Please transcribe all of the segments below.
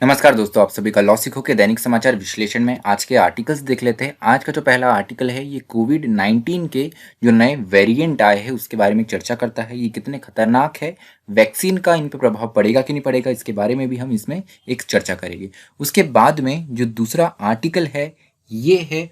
नमस्कार दोस्तों, आप सभी का लॉ सीखो के दैनिक समाचार विश्लेषण में आज के आर्टिकल्स देख लेते हैं। आज का जो पहला आर्टिकल है ये कोविड-19 के जो नए वेरिएंट आए हैं उसके बारे में चर्चा करता है। ये कितने खतरनाक है, वैक्सीन का इन पे प्रभाव पड़ेगा कि नहीं पड़ेगा, इसके बारे में भी हम इसमें एक चर्चा करेंगे। उसके बाद में जो दूसरा आर्टिकल है ये है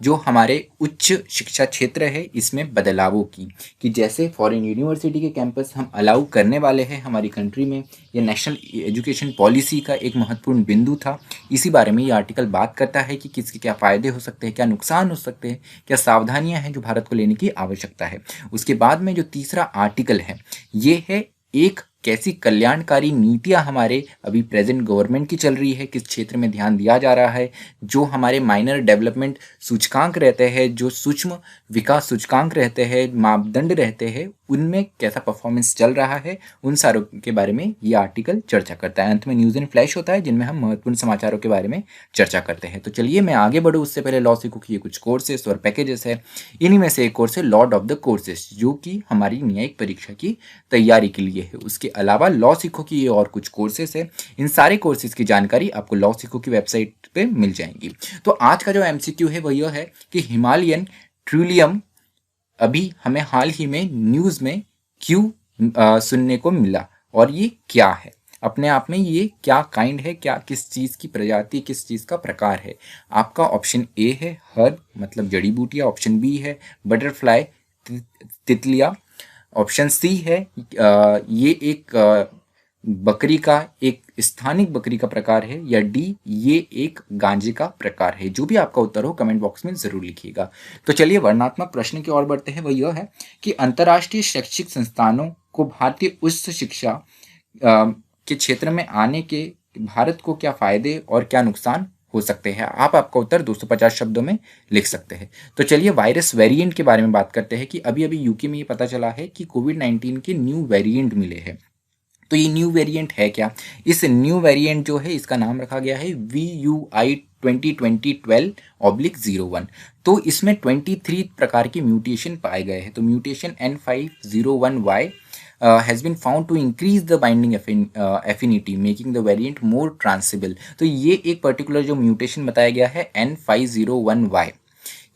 जो हमारे उच्च शिक्षा क्षेत्र है इसमें बदलावों की, कि जैसे फॉरेन यूनिवर्सिटी के कैंपस हम अलाउ करने वाले हैं हमारी कंट्री में। ये नेशनल एजुकेशन पॉलिसी का एक महत्वपूर्ण बिंदु था। इसी बारे में ये आर्टिकल बात करता है कि किसके क्या फ़ायदे हो सकते हैं, क्या नुकसान हो सकते हैं, क्या सावधानियां हैं जो भारत को लेने की आवश्यकता है। उसके बाद में जो तीसरा आर्टिकल है ये है एक कैसी कल्याणकारी नीतियां हमारे अभी प्रेजेंट गवर्नमेंट की चल रही है, किस क्षेत्र में ध्यान दिया जा रहा है, जो हमारे माइनर डेवलपमेंट सूचकांक रहते हैं, जो सूक्ष्म विकास सूचकांक रहते हैं, मापदंड रहते हैं, उनमें कैसा परफॉर्मेंस चल रहा है, उन सारों के बारे में ये आर्टिकल चर्चा करता है। अंत में न्यूज़ एंड फ्लैश होता है जिनमें हम महत्वपूर्ण समाचारों के बारे में चर्चा करते हैं। तो चलिए मैं आगे बढ़ूँ उससे पहले लॉ सीखो की ये कुछ कोर्सेस और पैकेजेस है। इन्हीं में से एक कोर्स है लॉर्ड ऑफ द कोर्सेस, जो कि हमारी न्यायिक परीक्षा की तैयारी के लिए है। उसके अलावा लॉ सीखो की ये और कुछ कोर्सेस है। इन सारे कोर्सेज की जानकारी आपको लॉ सीखो की वेबसाइट पे मिल जाएंगी। तो आज का जो एमसीक्यू है वो यह है कि हिमालयन ट्रिलियम अभी हमें हाल ही में न्यूज़ में क्यों सुनने को मिला और ये क्या है, अपने आप में ये क्या काइंड है, क्या किस चीज़ की प्रजाति, किस चीज़ का प्रकार है। आपका ऑप्शन ए है हर्ब मतलब जड़ी बूटियाँ, ऑप्शन बी है बटरफ्लाई तितलियाँ, ऑप्शन सी है ये एक बकरी का एक स्थानिक बकरी का प्रकार है, या डी ये एक गांजे का प्रकार है। जो भी आपका उत्तर हो कमेंट बॉक्स में जरूर लिखिएगा। तो चलिए वर्णनात्मक प्रश्न की ओर बढ़ते हैं। वह यह है कि अंतर्राष्ट्रीय शैक्षिक संस्थानों को भारतीय उच्च शिक्षा के क्षेत्र में आने के भारत को क्या फायदे और क्या नुकसान हो सकते हैं। आपका उत्तर 250 शब्दों में लिख सकते हैं। तो चलिए वायरस वेरिएंट के बारे में बात करते हैं कि अभी अभी यूके में ये पता चला है कि कोविड-19 के न्यू वेरिएंट मिले हैं। तो ये न्यू वेरिएंट है क्या? इस न्यू वेरिएंट जो है इसका नाम रखा गया है VUI 2020-12/01। तो इसमें 23 प्रकार के म्यूटेशन पाए गए हैं। तो mutation N501Y has been found to increase the binding affinity making the variant more transmissible। तो ये एक पर्टिकुलर जो म्यूटेशन बताया गया है N501Y,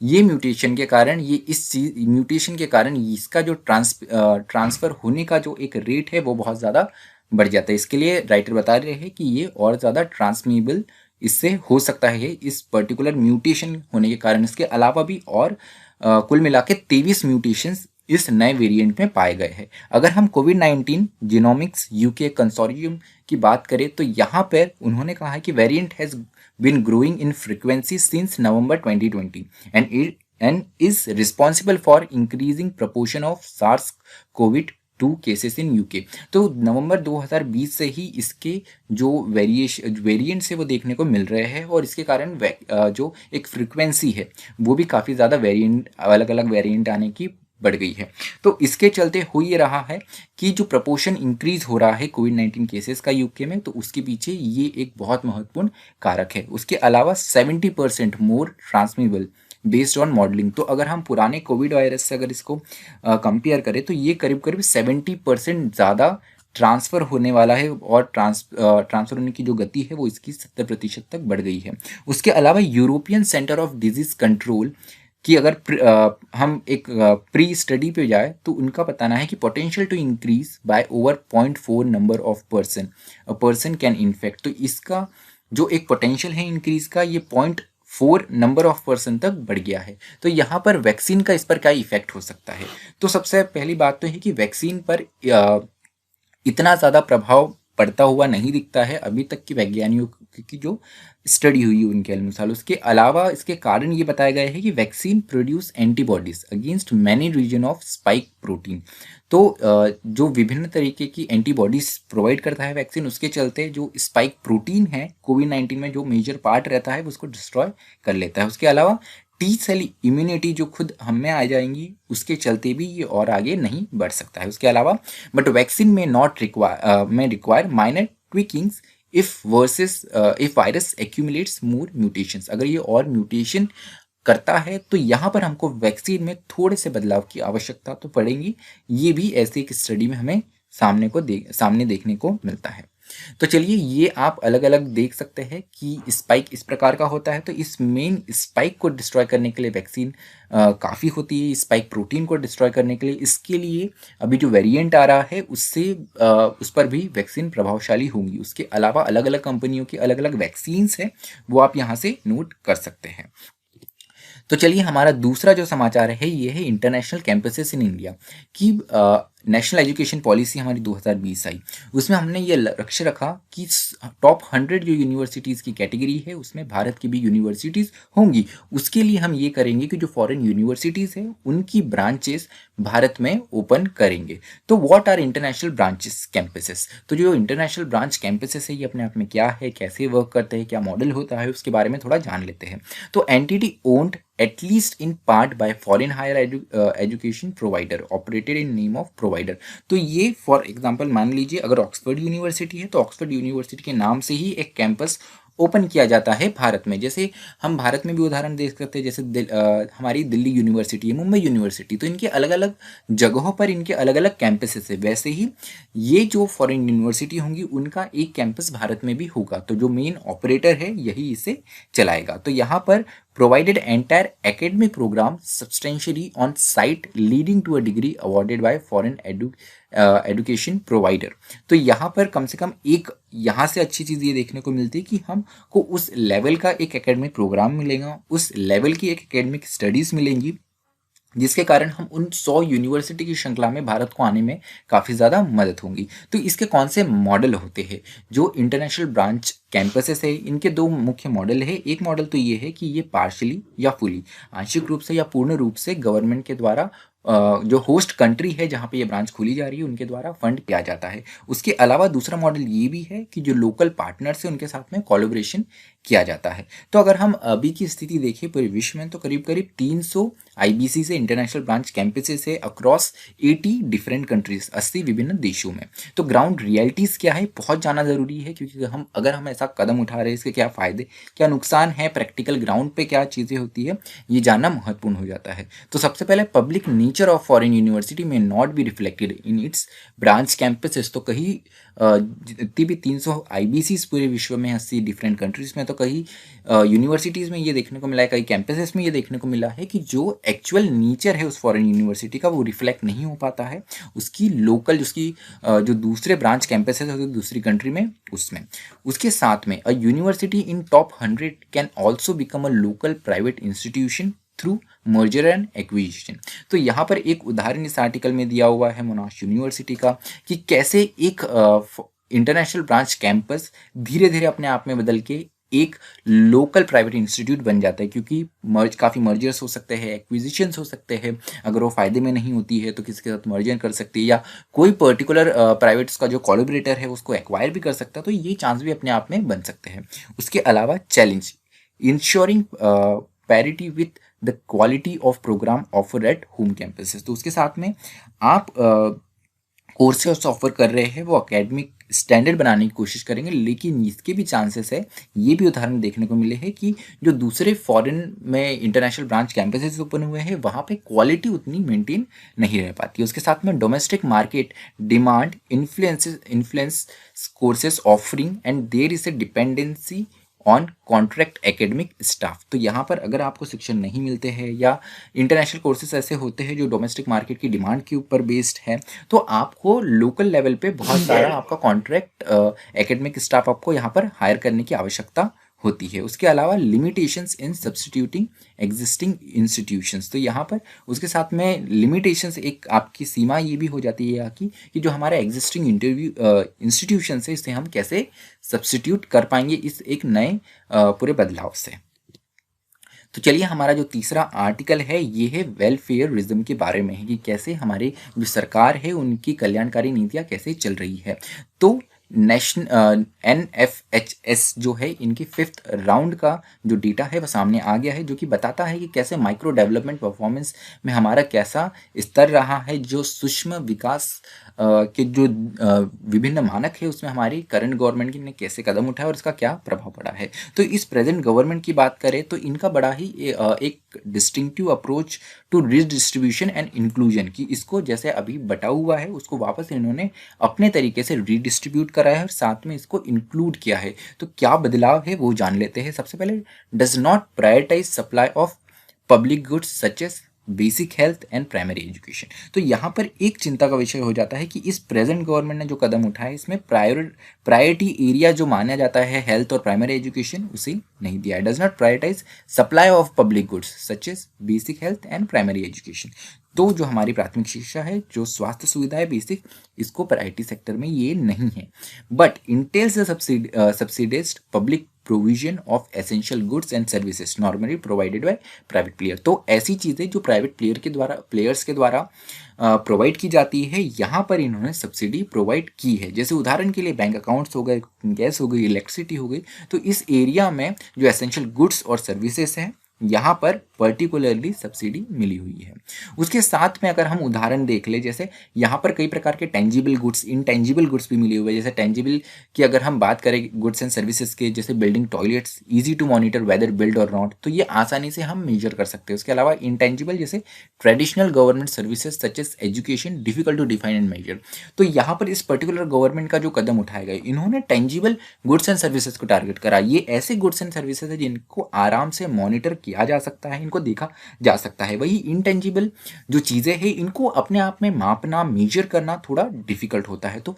ये म्यूटेशन के कारण म्यूटेशन के कारण इसका जो ट्रांसफ़र होने का जो एक रेट है वो बहुत ज़्यादा बढ़ जाता है। इसके लिए राइटर बता रहे हैं कि ये और ज़्यादा ट्रांसमिबल इससे हो सकता है इस पर्टिकुलर म्यूटेशन होने के कारण। इसके अलावा भी और कुल मिला के 23 म्यूटेशंस इस नए वेरिएंट में पाए गए हैं। अगर हम कोविड-19 जीनोमिक्स यूके कंसोर्टियम की बात करें तो यहाँ पर उन्होंने कहा है कि variant has been growing in frequency since November 2020 and is responsible for increasing proportion of SARS-CoV-2 cases in UK। तो नवंबर 2020 से ही इसके जो वेरिएंट्स है वो देखने को मिल रहे हैं और इसके कारण जो एक फ्रीक्वेंसी है वो भी काफ़ी ज़्यादा अलग अलग वेरिएंट आने की बढ़ गई है। तो इसके चलते हो ये रहा है कि जो प्रपोर्शन इंक्रीज हो रहा है कोविड-19 केसेस का यूके में, तो उसके पीछे ये एक बहुत महत्वपूर्ण कारक है। उसके अलावा 70% मोर ट्रांसमिबल बेस्ड ऑन मॉडलिंग। तो अगर हम पुराने कोविड वायरस से अगर इसको कंपेयर करें तो ये करीब करीब 70% ज़्यादा ट्रांसफ़र होने वाला है और ट्रांसफ़र होने की जो गति है वो इसकी 70% तक बढ़ गई है। उसके अलावा European centre of disease control कि अगर हम एक प्री स्टडी पे जाए तो उनका बताना है कि potential to increase by over 0.4 number of person can infect. तो इसका जो एक पोटेंशियल है इंक्रीज का ये 0.4 नंबर ऑफ पर्सन तक बढ़ गया है। तो यहाँ पर वैक्सीन का इस पर क्या इफेक्ट हो सकता है? तो सबसे पहली बात तो है कि वैक्सीन पर इतना ज़्यादा प्रभाव पड़ता हुआ नहीं दिखता है अभी तक की वैज्ञानिकों की जो स्टडी हुई उनके अनुसार। उसके अलावा इसके कारण ये बताया गया है कि vaccine produce antibodies against many region of spike protein. तो जो विभिन्न तरीके की एंटीबॉडीज प्रोवाइड करता है वैक्सीन, उसके चलते जो स्पाइक प्रोटीन है कोविड-19 में जो मेजर पार्ट रहता है उसको डिस्ट्रॉय कर लेता है। उसके अलावा टी सेल इम्यूनिटी जो खुद हम में आ जाएंगी उसके चलते भी ये और आगे नहीं बढ़ सकता है। उसके अलावा बट वैक्सीन में require minor tweakings if virus accumulates more mutations. अगर ये और म्यूटेशन करता है तो यहाँ पर हमको वैक्सीन में थोड़े से बदलाव की आवश्यकता तो पड़ेगी। ये भी ऐसे एक स्टडी में हमें सामने देखने को मिलता है। तो चलिए ये आप अलग अलग देख सकते हैं कि स्पाइक इस प्रकार का होता है। तो इस मेन स्पाइक को डिस्ट्रॉय करने के लिए वैक्सीन काफ़ी होती है, स्पाइक प्रोटीन को डिस्ट्रॉय करने के लिए। इसके लिए अभी जो वेरिएंट आ रहा है उससे उस पर भी वैक्सीन प्रभावशाली होंगी। उसके अलावा अलग अलग कंपनियों की अलग अलग वैक्सीन्स हैं, वो आप यहाँ से नोट कर सकते हैं। तो चलिए हमारा दूसरा जो समाचार है ये है इंटरनेशनल कैंपसेस इन इंडिया की नेशनल एजुकेशन पॉलिसी हमारी 2020 आई। उसमें हमने ये लक्ष्य रखा कि टॉप 100 जो यूनिवर्सिटीज़ की कैटेगरी है उसमें भारत की भी यूनिवर्सिटीज़ होंगी। उसके लिए हम ये करेंगे कि जो फॉरेन यूनिवर्सिटीज़ है उनकी ब्रांचेस भारत में ओपन करेंगे। तो what are international branches campuses? तो जो इंटरनेशनल ब्रांच कैंपसेस है ये अपने आप में क्या है, कैसे वर्क करते हैं, क्या मॉडल होता है, उसके बारे में थोड़ा जान लेते हैं। तो entity owned at least in part by foreign higher education provider operated in name of provider। तो ये फॉर एग्जांपल मान लीजिए अगर ऑक्सफोर्ड यूनिवर्सिटी है तो ऑक्सफोर्ड यूनिवर्सिटी के नाम से ही एक कैंपस ओपन किया जाता है भारत में। जैसे हम भारत में भी उदाहरण देख सकते हैं, जैसे हमारी दिल्ली यूनिवर्सिटी है, मुंबई यूनिवर्सिटी, तो इनके अलग अलग जगहों पर इनके अलग अलग कैंपसेस है। वैसे ही ये जो फॉरेन यूनिवर्सिटी होंगी उनका एक कैंपस भारत में भी होगा। तो जो मेन ऑपरेटर है यही इसे चलाएगा। तो यहाँ पर provided entire academic program substantially on site leading to a degree awarded by foreign education provider। तो यहाँ पर कम से कम एक यहाँ से अच्छी चीज़ ये देखने को मिलती है कि हमको उस लेवल का एक एकेडमिक प्रोग्राम मिलेगा, उस लेवल की एक एकेडमिक स्टडीज़ मिलेंगी, जिसके कारण हम उन 100 यूनिवर्सिटी की श्रृंखला में भारत को आने में काफ़ी ज़्यादा मदद होंगी। तो इसके कौन से मॉडल होते हैं? जो इंटरनेशनल ब्रांच कैंपसेस है इनके दो मुख्य मॉडल है। एक मॉडल तो ये है कि ये पार्शली या फुली, आंशिक रूप से या पूर्ण रूप से गवर्नमेंट के द्वारा जो होस्ट कंट्री है जहाँ पे ये ब्रांच खोली जा रही है उनके द्वारा फंड किया जाता है। उसके अलावा दूसरा मॉडल ये भी है कि जो लोकल पार्टनर्स हैं उनके साथ में कोलैबोरेशन किया जाता है। तो अगर हम अभी की स्थिति देखें पूरे विश्व में तो करीब करीब 300 आईबीसी से इंटरनेशनल ब्रांच कैंपसेस है अक्रॉस 80 डिफरेंट कंट्रीज, 80 विभिन्न देशों में। तो ग्राउंड रियलिटीज़ क्या है बहुत जाना ज़रूरी है, क्योंकि अगर हम ऐसा कदम उठा रहे हैं इसके क्या फ़ायदे क्या नुकसान है, प्रैक्टिकल ग्राउंड पे क्या चीज़ें होती है, ये जानना महत्वपूर्ण हो जाता है। तो सबसे पहले public nature of foreign university में not be reflected in its branch campuses. तो कहीं जितनी भी 300 आईबीसीज पूरे विश्व में 80 डिफरेंट कंट्रीज में, तो कहीं यूनिवर्सिटीज़ में ये देखने को मिला है, कई कैंपसेस में ये देखने को मिला है कि जो एक्चुअल नेचर है उस फॉरेन यूनिवर्सिटी का वो रिफ्लेक्ट नहीं हो पाता है उसकी लोकल, उसकी जो दूसरे ब्रांच कैंपसेस है दूसरी कंट्री में उसमें। उसके साथ में a university in top 100 can also become a local private institution through merger and acquisition. तो यहाँ पर एक उदाहरण इस आर्टिकल में दिया हुआ है मोनाश यूनिवर्सिटी का कि कैसे एक इंटरनेशनल ब्रांच कैंपस धीरे धीरे अपने आप में बदल के एक लोकल प्राइवेट इंस्टीट्यूट बन जाता है, क्योंकि काफ़ी मर्जर्स हो सकते हैं, एक्विजिशंस हो सकते हैं। अगर वो फ़ायदे में नहीं होती है तो किसी के साथ मर्जर कर सकती है, या कोई पर्टिकुलर प्राइवेट्स का जो कोलैबोरेटर है उसको एक्वायर भी कर सकता है। तो ये चांस भी अपने आप में बन सकते हैं। उसके अलावा challenge ensuring parity with the quality of program offer at home campuses. तो उसके साथ में आप कोर्सेस ऑफर कर रहे हैं वो एकेडमिक स्टैंडर्ड बनाने की कोशिश करेंगे, लेकिन इसके भी चांसेस है, ये भी उदाहरण देखने को मिले हैं कि जो दूसरे फॉरेन में इंटरनेशनल ब्रांच कैंपसेस ओपन हुए हैं वहाँ पे क्वालिटी उतनी मेंटेन नहीं रह पाती। उसके साथ में domestic market demand influence courses offering and there is a dependency on contract academic staff. तो यहाँ पर अगर आपको शिक्षण नहीं मिलते हैं या इंटरनेशनल कोर्सेज ऐसे होते हैं जो डोमेस्टिक मार्केट की डिमांड के ऊपर बेस्ड है, तो आपको लोकल लेवल पे बहुत सारा आपका कॉन्ट्रैक्ट एकेडमिक स्टाफ आपको यहाँ पर हायर करने की आवश्यकता होती है। उसके अलावा लिमिटेशंस इन सब्सटीट्यूटिंग एग्जिस्टिंग इंस्टीट्यूशंस। तो यहाँ पर उसके साथ में लिमिटेशंस, एक आपकी सीमा ये भी हो जाती है यहाँ की कि जो हमारा एग्जिस्टिंग इंस्टीट्यूशंस है इसे हम कैसे सब्सटीट्यूट कर पाएंगे इस एक नए पूरे बदलाव से। तो चलिए हमारा जो तीसरा आर्टिकल है ये है वेलफेयरिज्म के बारे में है कि कैसे हमारे जो सरकार है उनकी कल्याणकारी नीतियाँ कैसे चल रही है। तो नेशनल NFHS जो है इनकी 5th राउंड का जो डेटा है वो सामने आ गया है, जो कि बताता है कि कैसे माइक्रो डेवलपमेंट परफॉर्मेंस में हमारा कैसा स्तर रहा है। जो सूक्ष्म विकास के जो विभिन्न मानक है उसमें हमारी करंट गवर्नमेंट ने कैसे कदम उठाया और इसका क्या प्रभाव पड़ा है। तो इस प्रेजेंट गवर्नमेंट की बात करें तो इनका बड़ा ही एक distinctive approach to redistribution and inclusion की, इसको जैसे अभी बटा हुआ है उसको वापस इन्होंने अपने तरीके से रीडिस्ट्रीब्यूट करा है और साथ में इसको इंक्लूड किया है। तो क्या बदलाव है वो जान लेते हैं। सबसे पहले, does not prioritise supply of public goods such as basic health and primary education. तो यहाँ पर एक चिंता का विषय हो जाता है कि इस प्रेजेंट गवर्नमेंट ने जो कदम उठाया इसमें प्रायोरिटी एरिया जो माना जाता है हेल्थ और प्राइमरी एजुकेशन उसे नहीं दिया है। Does not prioritise supply of public goods such as basic health and primary education. तो जो हमारी प्राथमिक शिक्षा है, जो स्वास्थ्य सुविधा है बेसिक, इसको प्रायोरिटी सेक्टर में ये नहीं है। But entails subsidised public provision of essential goods and services normally provided by private player. तो ऐसी चीज़ें जो प्राइवेट प्लेयर्स के द्वारा प्रोवाइड की जाती है, यहाँ पर इन्होंने सब्सिडी प्रोवाइड की है। जैसे उदाहरण के लिए बैंक अकाउंट्स हो गए, गैस हो गई, इलेक्ट्रिसिटी हो गई। तो इस एरिया में जो एसेंशियल गुड्स और सर्विसेज हैं, यहाँ पर पर्टिकुलरली सब्सिडी मिली हुई है। उसके साथ में अगर हम उदाहरण देख ले, जैसे यहाँ पर कई प्रकार के टेंजिबल गुड्स, इनटेंजिबल गुड्स भी मिले हुए हैं। जैसे टेंजिबल की अगर हम बात करें गुड्स एंड सर्विसेज के, जैसे building toilets, easy to monitor whether build और नॉट, तो ये आसानी से हम मेजर कर सकते हैं। उसके अलावा इनटेंजिबल जैसे traditional government services such as education, difficult to define and measure. तो यहाँ पर इस पर्टिकुलर गवर्नमेंट का जो कदम उठाया गया, इन्होंने टेंजिबल गुड्स एंड सर्विसेज को टारगेट करा। ये ऐसे गुड्स एंड सर्विसेज है जिनको आराम से मॉनिटर किया जा सकता है, इनको देखा जा सकता है। वही इनटेंजिबल जो चीज़ें हैं, इनको अपने आप में मापना, मेजर करना थोड़ा डिफिकल्ट होता है। तो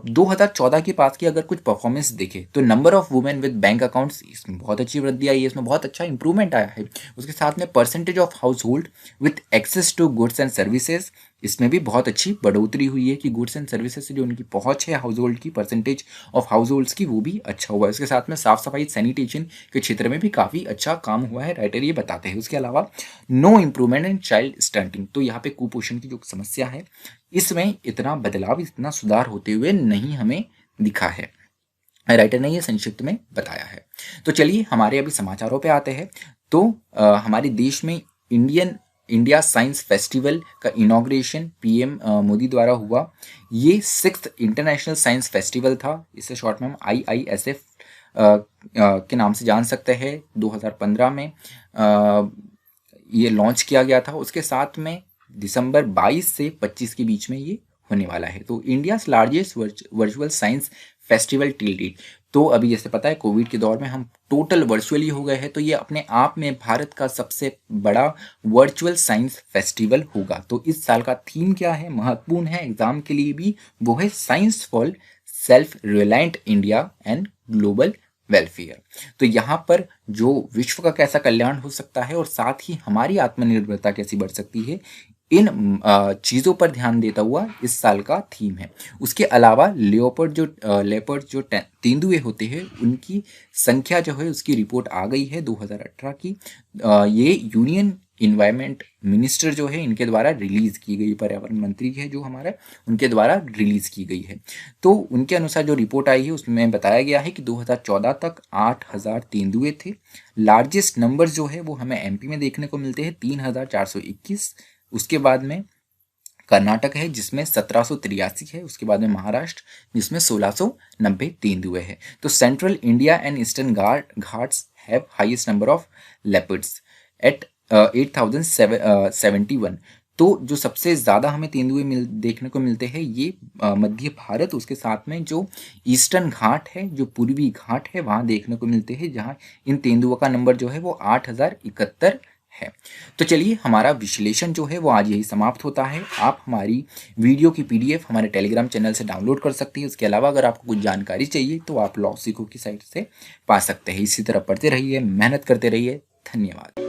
2014 के पास की अगर कुछ परफॉर्मेंस देखें तो number of women with bank accounts, इसमें बहुत अच्छी वृद्धि आई है, इसमें बहुत अच्छा इंप्रूवमेंट आया है। उसके साथ में percentage of household with access to goods and services, इसमें भी बहुत अच्छी बढ़ोतरी हुई है कि गुड्स एंड सर्विसेज से जो उनकी पहुंच है हाउस होल्ड की, परसेंटेज ऑफ हाउस होल्ड्स की, वो भी अच्छा हुआ है। उसके साथ में साफ सफाई, सैनिटेशन के क्षेत्र में भी काफ़ी अच्छा काम हुआ है, राइटर ये बताते हैं। उसके अलावा no improvement in child stunting, तो यहाँ पे कुपोषण की जो समस्या है, इसमें इतना बदलाव, इतना सुधार होते हुए नहीं हमें दिखा है। राइटर ने ये संक्षिप्त में बताया है। तो चलिए हमारे अभी समाचारों पे आते हैं। तो हमारे देश में इंडिया साइंस फेस्टिवल का इनॉग्रेशन पीएम मोदी द्वारा हुआ। ये 6th इंटरनेशनल साइंस फेस्टिवल था। इसे शॉर्ट में हम IISF के नाम से जान सकते हैं। 2015 में ये लॉन्च किया गया था। उसके साथ में दिसंबर 22 से 25 के बीच में ये होने वाला है। तो India largest virtual science festival till date. तो अभी जैसे पता है कोविड के दौर में हम टोटल वर्चुअली हो गए हैं, तो ये अपने आप में भारत का सबसे बड़ा वर्चुअल साइंस फेस्टिवल होगा। तो इस साल का थीम क्या है, महत्वपूर्ण है एग्जाम के लिए भी, वो है science for self reliant India and global welfare. तो यहाँ पर जो विश्व का कैसा कल्याण हो सकता है और साथ ही हमारी आत्मनिर्भरता कैसी बढ़ सकती है, इन चीज़ों पर ध्यान देता हुआ इस साल का थीम है। उसके अलावा लेपर्ड जो तेंदुए होते हैं, उनकी संख्या जो है उसकी रिपोर्ट आ गई है 2018 की। ये यूनियन इन्वायरमेंट मिनिस्टर जो है इनके द्वारा रिलीज़ की गई, पर्यावरण मंत्री है जो हमारा, उनके द्वारा रिलीज़ की गई है। तो उनके अनुसार जो रिपोर्ट आई है उसमें बताया गया है कि 2014 तक 8000 तेंदुए थे। लार्जेस्ट नंबर जो है वो हमें MP में देखने को मिलते हैं, 3421। उसके बाद में कर्नाटक है जिसमें 1783 है। उसके बाद में महाराष्ट्र जिसमें 1690 तेंदुए है। तो central India and eastern Ghats have highest number of leopards at 8071। तो जो सबसे ज़्यादा हमें तेंदुए देखने को मिलते हैं ये मध्य भारत, उसके साथ में जो ईस्टर्न घाट है, जो पूर्वी घाट है, वहाँ देखने को मिलते हैं, जहाँ इन तेंदुओं का नंबर जो है वो 8071 है। तो चलिए हमारा विश्लेषण जो है वो आज यही समाप्त होता है। आप हमारी वीडियो की PDF हमारे टेलीग्राम चैनल से डाउनलोड कर सकती है। उसके अलावा अगर आपको कुछ जानकारी चाहिए तो आप लॉ सीखो की साइट से पा सकते हैं। इसी तरह पढ़ते रहिए, मेहनत करते रहिए। धन्यवाद।